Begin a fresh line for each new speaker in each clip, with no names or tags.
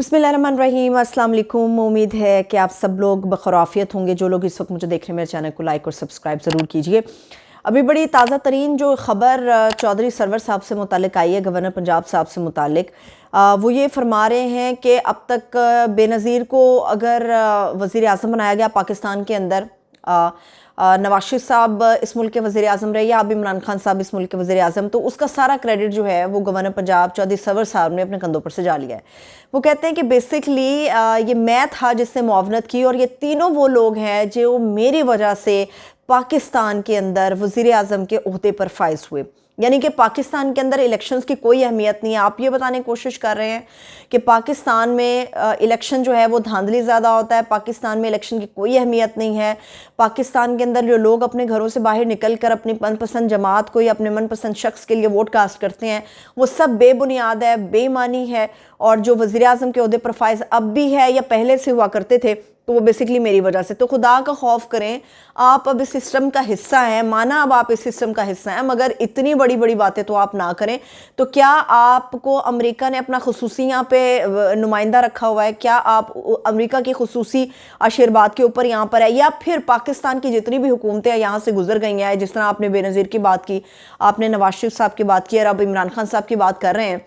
बिस्मिल्लाहिर्रहमानिर्रहीम, अस्सलाम वालेकुम। उम्मीद है कि आप सब लोग बखौराफियत होंगे। जो लोग इस वक्त मुझे देख रहे हैं मेरे चैनल को लाइक और सब्सक्राइब ज़रूर कीजिए। अभी बड़ी ताज़ा तरीन जो ख़बर चौधरी सरवर साहब से मुतालिक आई है, गवर्नर पंजाब साहब से मुतालिक, वो ये फरमा रहे हैं कि अब तक बेनज़ीर को अगर वज़ीर आज़म बनाया गया पाकिस्तान के अंदर, नवाज शरीफ साहब इस मुल्क के वज़ीर आज़म रहे या अब इमरान खान साहब इस मुल्क के वज़ीर आज़म, तो उसका सारा क्रेडिट जो है वो गवर्नर पंजाब चौधरी सरवर साहब ने अपने कंधों पर सजा लिया है। वो कहते हैं कि बेसिकली ये मैं था जिसने मुआवनत की और ये तीनों वो लोग हैं जो मेरी वजह से पाकिस्तान के अंदर वज़ीर आज़म के ओहदे पर फाइज हुए। यानी कि पाकिस्तान के अंदर इलेक्शंस की कोई अहमियत नहीं है। आप ये बताने की कोशिश कर रहे हैं कि पाकिस्तान में इलेक्शन जो है वो धांधली ज़्यादा होता है, पाकिस्तान में इलेक्शन की कोई अहमियत नहीं है। पाकिस्तान के अंदर जो लोग अपने घरों से बाहर निकल कर अपनी मनपसंद जमात को या अपने मनपसंद शख्स के लिए वोट कास्ट करते हैं वो सब बेबुनियाद है, बेईमानी है। और जो वज़ीर आज़म के ओहदे पर फाइज अब भी है या पहले से हुआ करते थे तो वो बेसिकली मेरी वजह से। तो खुदा का खौफ करें, आप अब इस सिस्टम का हिस्सा हैं, माना अब आप इस सिस्टम का हिस्सा हैं, मगर इतनी बड़ी बड़ी बातें तो आप ना करें। तो क्या आपको अमेरिका ने अपना खुसूसी यहाँ पे नुमाइंदा रखा हुआ है? क्या आप अमेरिका की खुसूसी आशीर्वाद के ऊपर यहाँ पर है, या फिर पाकिस्तान की जितनी भी हुकूमतें यहाँ से गुजर गई हैं, जिस तरह आपने बेनज़ीर की बात की, आपने नवाज शरीफ साहब की बात की और अब इमरान खान साहब की बात कर रहे हैं,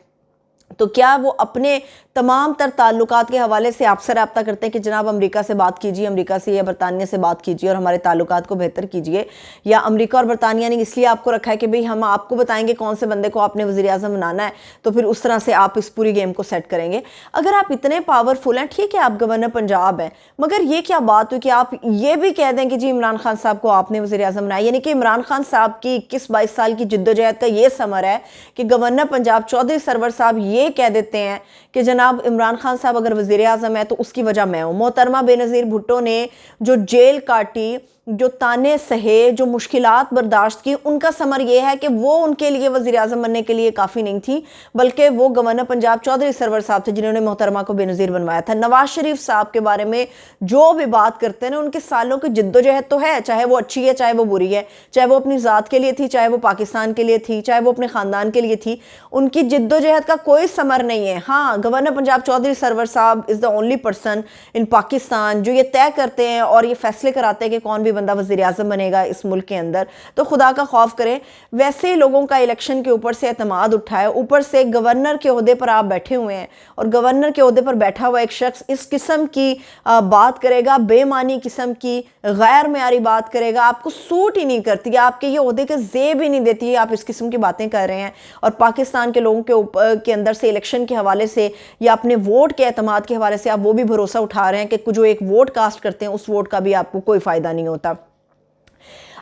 तो क्या वो अपने तमाम तर ताल्लुकात के हवाले से आपसे रब्ता करते हैं कि जनाब अमेरिका से बात कीजिए, अमेरिका से या बरतानिया से बात कीजिए और हमारे ताल्लुकात को बेहतर कीजिए? या अमेरिका और बरतानिया ने इसलिए आपको रखा है कि भाई हम आपको बताएंगे कौन से बंदे को आपने वज़ीर आज़म बनाना है, तो फिर उस तरह से आप इस पूरी गेम को सेट करेंगे? अगर आप इतने पावरफुल हैं, ठीक है आप गवर्नर पंजाब हैं, मगर ये क्या बात हुई कि आप ये भी कह दें कि जी इमरान खान साहब को आपने वज़ीर आज़म बनाया? यानी कि इमरान खान साहब की 21-22 साल की जिद्दोजहद का ये समर है कि गवर्नर पंजाब चौधरी सरवर साहब ये कह देते हैं कि जनाब इमरान खान साहब अगर वज़ीर आज़म है तो उसकी वजह मैं हूँ। मोहतरमा बेनज़ीर भुट्टो ने जो जेल काटी, जो ताने सहे, जो मुश्किलात बर्दाश्त की, उनका समर यह है कि वो उनके लिए वज़ीर आज़म बनने के लिए काफ़ी नहीं थी, बल्कि वो गवर्नर पंजाब चौधरी सरवर साहब थे जिन्होंने मोहतरमा को बेनज़ीर बनवाया था। नवाज शरीफ साहब के बारे में जो भी बात करते हैं ना, उनके सालों की जिद्दोजहद तो है, चाहे वो अच्छी है चाहे वो बुरी है, चाहे वो अपनी ज़ात के लिए थी, चाहे वो पाकिस्तान के लिए थी, चाहे वो अपने ख़ानदान के लिए थी, उनकी जिद्दोजहद का कोई समर नहीं है। हाँ, गवर्नर पंजाब चौधरी सरवर साहब is the only person in Pakistan जो ये तय करते हैं और ये फैसले कराते हैं कि कौन भी बंदा वज़ीर आज़म बनेगा इस मुल्क के अंदर। तो खुदा का खौफ करें, वैसे लोगों का इलेक्शन के ऊपर से एतमाद उठा है, ऊपर से गवर्नर के ओहदे पर आप बैठे हुए हैं और गवर्नर के ओहदे पर बैठा हुआ एक शख्स इस किस्म की बात करेगा, बेमानी किस्म की गैर मेयारी बात करेगा, आपको सूट ही नहीं करती, आपके ये ओहदे के ज़ेब ही नहीं देती है, आप इस किस्म की बातें कर रहे हैं। और पाकिस्तान के लोगों के ऊपर के अंदर से इलेक्शन के हवाले से या अपने वोट के एतमाद के हवाले से आप वो भी भरोसा उठा रहे हैं कि जो एक वोट कास्ट करते हैं उस वोट का भी आपको कोई फ़ायदा नहीं होता।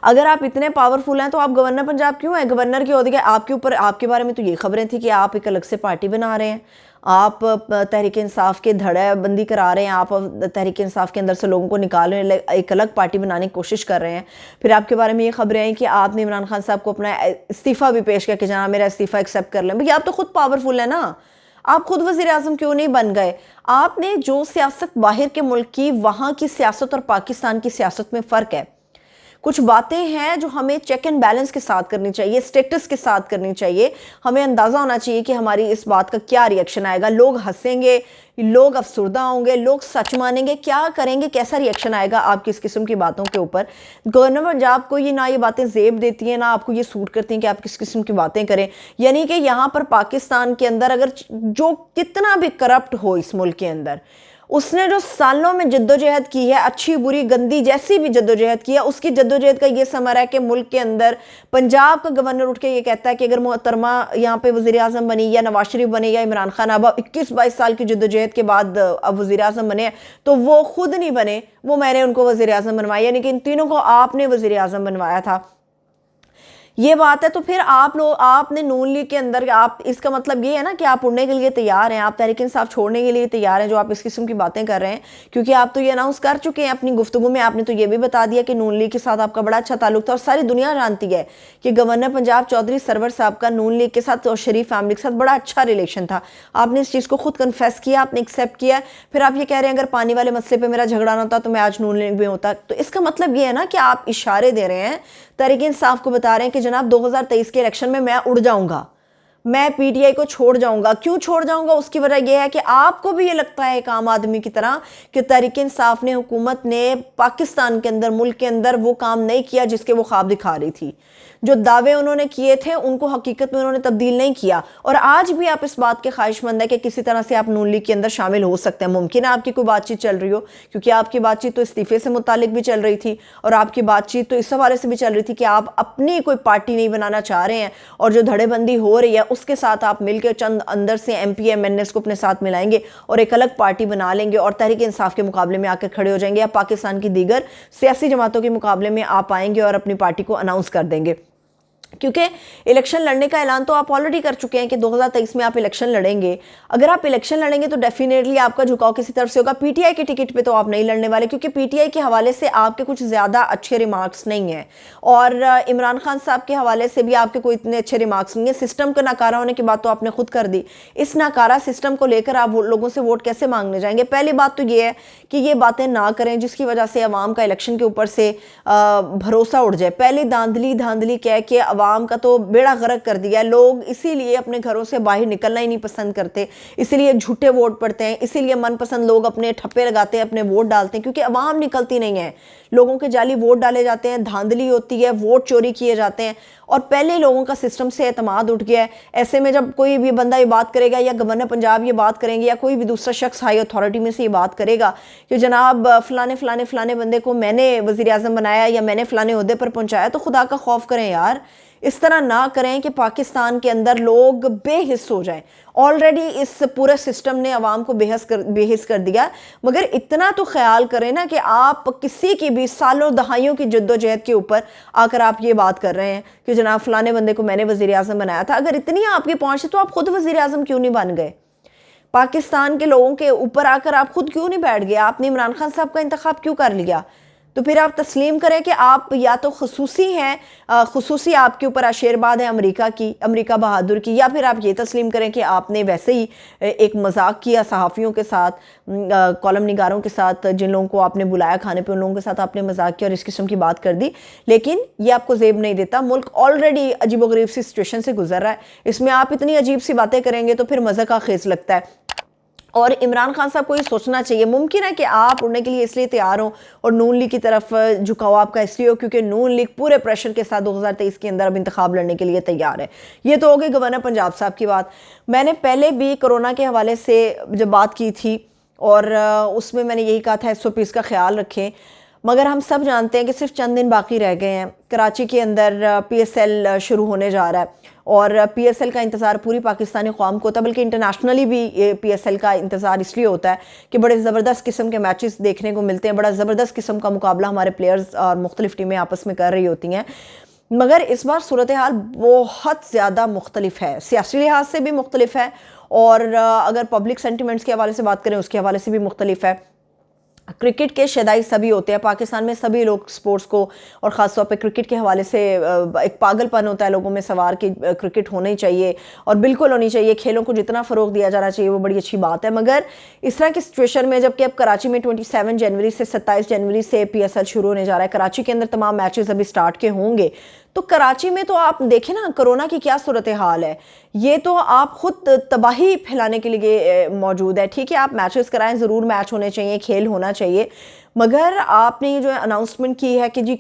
अगर आप इतने पावरफुल हैं तो आप गवर्नर पंजाब क्यों हैं? गवर्नर के ओहदे के आपके ऊपर, आपके बारे में तो ये खबरें थी कि आप एक अलग से पार्टी बना रहे हैं, आप तहरीक इंसाफ के धड़ेबंदी करा रहे हैं, आप तहरीक इंसाफ के अंदर से लोगों को निकाल रहे हैं, एक अलग पार्टी बनाने की कोशिश कर रहे हैं। फिर आपके बारे में ये खबरें आई कि आपने इमरान खान साहब को अपना इस्तीफ़ा भी पेश किया कि जनाब मेरा इस्तीफ़ा एक्सेप्ट कर लें। भैया आप तो खुद पावरफुल है ना, आप खुद वज़ीर आज़म क्यों नहीं बन गए? आपने जो सियासत बाहर के मुल्क की, वहाँ की सियासत और पाकिस्तान की सियासत में फ़र्क है। कुछ बातें हैं जो हमें चेक एंड बैलेंस के साथ करनी चाहिए, स्टेटस के साथ करनी चाहिए। हमें अंदाज़ा होना चाहिए कि हमारी इस बात का क्या रिएक्शन आएगा। लोग हंसेंगे, लोग अफसुर्दा होंगे, लोग सच मानेंगे, क्या करेंगे, कैसा रिएक्शन आएगा आपकी इस किस्म की बातों के ऊपर? गवर्नर पंजाब को ये ना ये बातें ज़ेब देती हैं, ना आपको ये सूट करती हैं कि आप किस किस्म की बातें करें। यानी कि यहाँ पर पाकिस्तान के अंदर अगर जो कितना भी करप्ट हो इस मुल्क के अंदर, उसने जो सालों में जद्दोजहद की है, अच्छी बुरी गंदी जैसी भी जद्दोजहद की है, उसकी जद्दोजहद का ये समर है कि मुल्क के अंदर पंजाब का गवर्नर उठ के ये कहता है कि अगर मोहतरमा यहाँ पे वज़ीर आज़म बनी या नवाज शरीफ बने या इमरान खान अब 21-22 साल की जद्दोजहद के बाद अब वज़ीर आज़म बने, तो वो खुद नहीं बने, वो मैंने उनको वज़ीर आज़म बनवाया, यानी कि इन तीनों को आपने वज़ीर आज़म बनवाया था। ये बात है। तो फिर आप लोग, आपने नून लीग के अंदर, आप इसका मतलब ये है ना कि आप उड़ने के लिए तैयार हैं, आप तहरीक इंसाफ छोड़ने के लिए तैयार हैं जो आप इस किस्म की बातें कर रहे हैं, क्योंकि आप तो ये अनाउंस कर चुके हैं अपनी गुफ्तगू में। आपने तो ये भी बता दिया कि नून लीग के साथ आपका बड़ा अच्छा ताल्लुक था और सारी दुनिया जानती है कि गवर्नर पंजाब चौधरी सरवर साहब का नून लीग के साथ और शरीफ फैमिली के साथ बड़ा अच्छा रिलेशन था। आपने इस चीज़ को खुद कन्फेस किया, आपने एक्सेप्ट किया। फिर आप ये कह रहे हैं अगर पानी वाले मसले पर मेरा झगड़ा ना होता तो मैं आज नून लीग में होता। तो इसका मतलब ये है ना कि आप इशारे दे रहे हैं, तहरीक इंसाफ को बता रहे हैं कि जनाब 2023 के इलेक्शन में मैं उड़ जाऊंगा। मैं पीटीआई को छोड़ जाऊंगा। क्यों छोड़ जाऊंगा? उसकी वजह यह है कि आपको भी ये लगता है एक आम आदमी की तरह कि तहरीक इंसाफ ने, हुकूमत ने पाकिस्तान के अंदर, मुल्क के अंदर वो काम नहीं किया जिसके वो ख्वाब दिखा रही थी। जो दावे उन्होंने किए थे उनको हकीकत में उन्होंने तब्दील नहीं किया। और आज भी आप इस बात के ख्वाहिशमंद है कि किसी तरह से आप नून लीग के अंदर शामिल हो सकते हैं। मुमकिन है आपकी कोई बातचीत चल रही हो, क्योंकि आपकी बातचीत तो इस्तीफे से मुतालिक भी चल रही थी, और आपकी बातचीत तो इस हवाले से भी चल रही थी कि आप अपनी कोई पार्टी नहीं बनाना चाह रहे हैं, और जो धड़ेबंदी हो रही है उसके साथ आप मिलकर चंद अंदर से MP MNS को अपने साथ मिलाएंगे और एक अलग पार्टी बना लेंगे और तहरीक इंसाफ के मुकाबले में आकर खड़े हो जाएंगे, या पाकिस्तान की दीगर सियासी जमातों के मुकाबले में आप आएंगे और अपनी पार्टी को अनाउंस कर देंगे। क्योंकि इलेक्शन लड़ने का ऐलान तो आप ऑलरेडी कर चुके हैं कि 2023 में आप इलेक्शन लड़ेंगे। अगर आप इलेक्शन लड़ेंगे तो डेफिनेटली आपका झुकाव किसी तरफ से होगा। पीटीआई की टिकट पे तो आप नहीं लड़ने वाले, क्योंकि पीटीआई के हवाले से आपके कुछ ज़्यादा अच्छे रिमार्क्स नहीं हैं, और इमरान खान साहब के हवाले से भी आपके कोई इतने अच्छे रिमार्क्स नहीं है। सिस्टम का नाकारा होने की बात तो आपने खुद कर दी। इस नाकारा सिस्टम को लेकर आप लोगों से वोट कैसे मांगने जाएंगे? पहली बात तो ये है कि ये बातें ना करें जिसकी वजह से अवाम का इलेक्शन के ऊपर से भरोसा उड़ जाए। पहले धांधली धांधली कह के अवाम का तो बेड़ा गर्क कर दिया। लोग इसीलिए अपने घरों से बाहर निकलना ही नहीं पसंद करते, इसीलिए झूठे वोट पड़ते हैं, इसीलिए मनपसंद लोग अपने ठप्पे लगाते हैं, अपने वोट डालते हैं, क्योंकि अवाम निकलती नहीं है। लोगों के जाली वोट डाले जाते हैं, धांधली होती है, वोट चोरी किए जाते हैं, और पहले लोगों का सिस्टम से एतमाद उठ गया है। ऐसे में जब कोई भी बंदा ये बात करेगा, या गवर्नर पंजाब ये बात करेंगे, या कोई भी दूसरा शख्स हाई अथॉरिटी में से ये बात करेगा कि जनाब फलाने फलाने फलाने बंदे को मैंने वज़ीर आज़म बनाया या मैंने फलाने ओहदे पर पहुंचाया, तो खुदा का खौफ करें यार। इस तरह ना करें कि पाकिस्तान के अंदर लोग बेहिस हो जाएं। ऑलरेडी इस पूरे सिस्टम ने अवाम को बेहिस कर दिया, मगर इतना तो ख्याल करें ना कि आप किसी की भी सालों दहाइयों की जद्दोजहद के ऊपर आकर आप ये बात कर रहे हैं कि जनाब फलाने बंदे को मैंने वज़ीर आज़म बनाया था। अगर इतनी आपकी पहुंच है तो आप खुद वज़ीर आज़म क्यों नहीं बन गए? पाकिस्तान के लोगों के ऊपर आकर आप खुद क्यों नहीं बैठ गए? आपने इमरान खान साहब का इंतखाब क्यों कर लिया? तो फिर आप तस्लीम करें कि आप या तो खसूसी हैं, खसूसी आपके ऊपर आशीर्वाद है अमेरिका बहादुर की, या फिर आप ये तस्लीम करें कि आपने वैसे ही एक मजाक किया सहाफ़ियों के साथ, कॉलम निगारों के साथ, जिन लोगों को आपने बुलाया खाने पे उन लोगों के साथ आपने मजाक किया और इस किस्म की बात कर दी। लेकिन ये आपको जेब नहीं देता। मुल्क ऑलरेडी अजीबोगरीब सी सिचुएशन से गुजर रहा है, इसमें आप इतनी अजीब सी बातें करेंगे तो फिर मज़े का खेस लगता है। और इमरान खान साहब को ये सोचना चाहिए, मुमकिन है कि आप उड़ने के लिए इसलिए तैयार हो और नून लीग की तरफ झुकाव आपका इसलिए हो क्योंकि नून लीग पूरे प्रेशर के साथ 2023 के अंदर अब इंतखाब लड़ने के लिए तैयार है। ये तो हो गई गवर्नर पंजाब साहब की बात। मैंने पहले भी कोरोना के हवाले से जब बात की थी और उसमें मैंने यही कहा था SOPs का ख्याल रखें, मगर हम सब जानते हैं कि सिर्फ चंद दिन बाकी रह गए हैं। कराची के अंदर PSL शुरू होने जा रहा है और PSL का इंतज़ार पूरी पाकिस्तानी कौम को होता है, बल्कि इंटरनेशनली भी PSL का इंतज़ार इसलिए होता है कि बड़े ज़बरदस्त किस्म के मैचेस देखने को मिलते हैं, बड़ा ज़बरदस्त किस्म का मुकाबला हमारे प्लेयर्स और मुख्तलिफ टीमें आपस में कर रही होती हैं। मगर इस बार सूरत हाल बहुत ज़्यादा मुख्तलिफ है, सियासी लिहाज से भी मुख्तलिफ है, और अगर पब्लिक सेंटिमेंट्स के हवाले से बात करें उसके हवाले से भी मुख्तलिफ है। क्रिकेट के शदाई सभी होते हैं पाकिस्तान में, सभी लोग स्पोर्ट्स को और ख़ास तौर पे क्रिकेट के हवाले से एक पागलपन होता है लोगों में सवार कि क्रिकेट होना ही चाहिए और बिल्कुल होनी चाहिए, खेलों को जितना फ़रोग दिया जाना चाहिए वो बड़ी अच्छी बात है। मगर इस तरह की सिचुएशन में जबकि अब कराची में 27 जनवरी से 27 जनवरी से PSL शुरू होने जा रहा है, कराची के अंदर तमाम मैचेस अभी स्टार्ट के होंगे, तो कराची में तो आप देखें ना कोरोना की क्या सूरत हाल है। ये तो आप खुद तबाही फैलाने के लिए मौजूद है। ठीक है, आप मैचेस कराएं, ज़रूर मैच होने चाहिए, खेल होना चाहिए, मगर आपने ये जो अनाउंसमेंट की है कि जी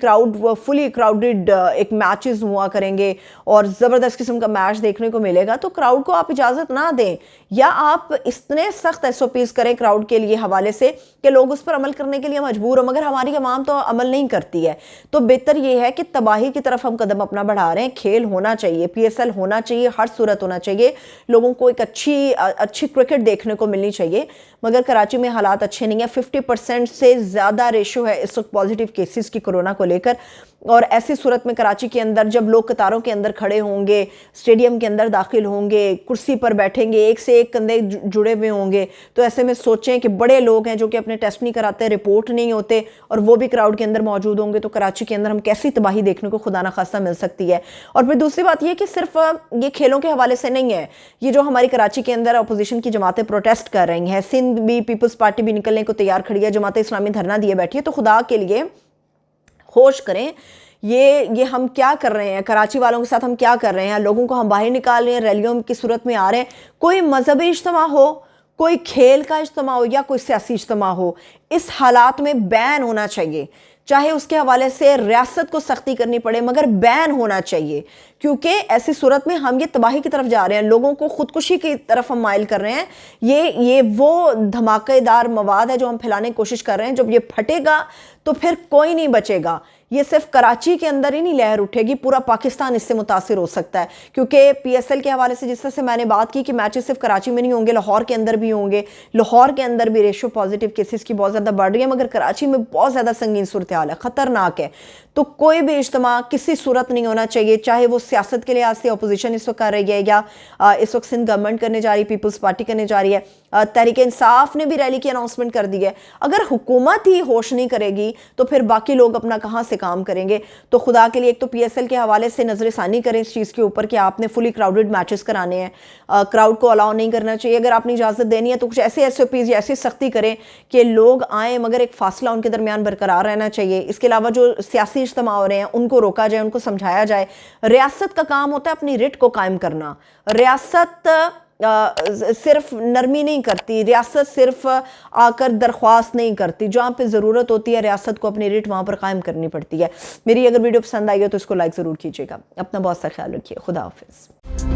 फुली क्राउडेड एक मैचेस हुआ करेंगे और ज़बरदस्त किस्म का मैच देखने को मिलेगा, तो क्राउड को आप इजाज़त ना दें, या आप इतने सख्त SOPs करें क्राउड के लिए हवाले से कि लोग उस पर अमल करने के लिए मजबूर हो, मगर हमारी अवाम तो अमल नहीं करती है। तो बेहतर ये है कि तबाही की तरफ हम कदम अपना बढ़ा रहे हैं। खेल होना चाहिए, PSL होना चाहिए, हर सूरत होना चाहिए, लोगों को एक अच्छी क्रिकेट देखने को मिलनी चाहिए। मगर कराची में हालात अच्छे नहीं है, 50% से ज़्यादा रेशो है इस वक्त पॉजिटिव केसेस की कोरोना को लेकर, और ऐसी सूरत में कराची के अंदर जब लोग कतारों के अंदर खड़े होंगे, स्टेडियम के अंदर दाखिल होंगे, कुर्सी पर बैठेंगे, एक से एक कंधे जुड़े हुए होंगे, तो ऐसे में सोचें कि बड़े लोग हैं जो कि अपने टेस्ट नहीं कराते, रिपोर्ट नहीं होते, और वो भी क्राउड के अंदर मौजूद होंगे, तो कराची के अंदर हम कैसी तबाही देखने को खुदा ना खास्ता मिल सकती है। और फिर दूसरी बात यह कि सिर्फ ये खेलों के हवाले से नहीं है, ये जो हमारी कराची के अंदर अपोजिशन की जमातें प्रोटेस्ट कर रही हैं, सिंध भी पीपल्स पार्टी भी निकलने को तैयार खड़ी है, जमात इस्लामी धरना दिए बैठी है, तो खुदा के लिए होश करें, ये हम क्या कर रहे हैं, कराची वालों के साथ हम क्या कर रहे हैं, लोगों को हम बाहर निकाल रहे हैं, रैलियों की सूरत में आ रहे हैं। कोई मजहबी इज्तिमा हो, कोई खेल का इज्तिमा हो या कोई सियासी इज्तिमा हो, इस हालात में बैन होना चाहिए। चाहे उसके हवाले से रियासत को सख्ती करनी पड़े, मगर बैन होना चाहिए, क्योंकि ऐसी सूरत में हम ये तबाही की तरफ जा रहे हैं, लोगों को खुदकुशी की तरफ हम माइल कर रहे हैं। ये वो धमाकेदार मवाद है जो हम फैलाने की कोशिश कर रहे हैं। जब ये फटेगा तो फिर कोई नहीं बचेगा। ये सिर्फ कराची के अंदर ही नहीं लहर उठेगी, पूरा पाकिस्तान इससे मुतासिर हो सकता है। क्योंकि PSL के हवाले से जिस तरह से मैंने बात की कि मैचेस सिर्फ कराची में नहीं होंगे, लाहौर के अंदर भी होंगे। लाहौर के अंदर भी रेशो पॉजिटिव केसेस की बहुत ज़्यादा बढ़ रही है, मगर कराची में बहुत ज़्यादा संगीन सूरत हाल है, ख़तरनाक है। तो कोई भी इज्तिमा किसी सूरत नहीं होना चाहिए, चाहे वो सियासत के लिहाज से अपोजिशन इस वक्त कर रही है या इस वक्त सिंध गवर्नमेंट करने जा रही है, पीपल्स पार्टी करने जा रही है। तहरीक इंसाफ ने भी रैली की अनाउंसमेंट कर दी है। अगर हुकूमत ही होश नहीं करेगी तो फिर बाकी लोग अपना कहाँ से काम करेंगे। तो खुदा के लिए एक तो PSL के हवाले से नजरसानी करें इस चीज़ के ऊपर कि आपने फुली क्राउडेड मैचेस कराने हैं, क्राउड को अलाउ नहीं करना चाहिए। अगर आपने इजाज़त देनी है तो कुछ ऐसे SOPs या ऐसी सख्ती करें कि लोग आएँ, मगर एक फासला उनके दरमियान बरकरार रहना चाहिए। इसके अलावा जो सियासी इज्तिमा हो रहे हैं उनको रोका जाए, उनको समझाया जाए। रियासत का काम होता है अपनी रिट को कायम करना। रियासत सिर्फ नरमी नहीं करती, रियासत सिर्फ आकर दरख्वास्त नहीं करती, जहाँ पे ज़रूरत होती है रियासत को अपनी रिट वहाँ पर कायम करनी पड़ती है। मेरी अगर वीडियो पसंद आई हो तो इसको लाइक ज़रूर कीजिएगा। अपना बहुत सा ख्याल रखिए। खुदा हाफिज़।